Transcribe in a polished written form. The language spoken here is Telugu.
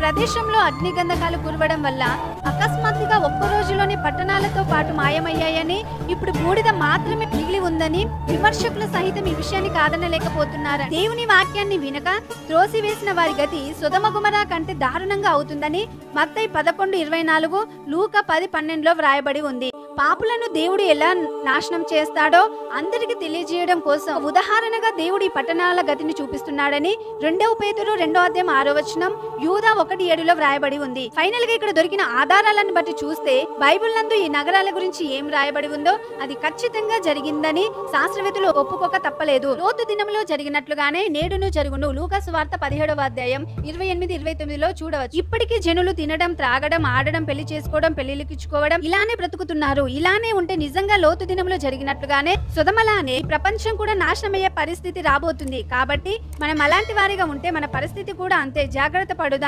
ప్రదేశంలో అగ్నిగంధకాలు కురవడం వల్ల అకస్మాత్తుగా ఒక్క రోజులోనే పట్టణాలతో పాటు మాయమయ్యాయని, ఇప్పుడు బూడిద మాత్రమే మిగిలి ఉందని విమర్శకులు సహితం ఈ విషయాన్ని కాదనలేకపోతున్నారు. దేవుని వాక్యాన్ని వినక త్రోసివేసిన వారి గతి సొదొమ గొమొర్రా కంటే దారుణంగా అవుతుందని మత్తయి 11:24, లూకా 10:12లో వ్రాయబడి ఉంది. పాపులను దేవుడు ఎలా నాశనం చేస్తాడో అందరికి తెలియజేయడం కోసం ఉదాహరణగా దేవుడి పట్టణాల గతిని చూపిస్తున్నాడని 2 పేతురు 2:6 యూదా 1:7లో వ్రాయబడి ఉంది. ఫైనల్ గా ఇక్కడ దొరికిన ఆధారాలను బట్టి చూస్తే బైబిల్ నందు ఈ నగరాల గురించి ఏం రాయబడి ఉందో అది ఖచ్చితంగా జరిగిందని శాస్త్రవేత్తలు ఒప్పుకోక తప్పలేదు. లోతు దినంలో జరిగినట్లుగానే నేడును జరుగును. లూకా సువార్త 17:28-29లో చూడవచ్చు. ఇప్పటికీ జనులు తినడం, త్రాగడం, ఆడడం, పెళ్లి చేసుకోవడం, పెళ్లికిచ్చుకోవడం ఇలానే బ్రతుకుతున్నారు. ఇలానే ఉంటే నిజంగా లోతు దినంలో జరిగినట్లుగానే సొదొమలానే ప్రపంచం కూడా నాశనమయ్యే పరిస్థితి రాబోతుంది. కాబట్టి మనం అలాంటి వారిగా ఉంటే మన పరిస్థితి కూడా అంతే. జాగ్రత్త పడుదాం.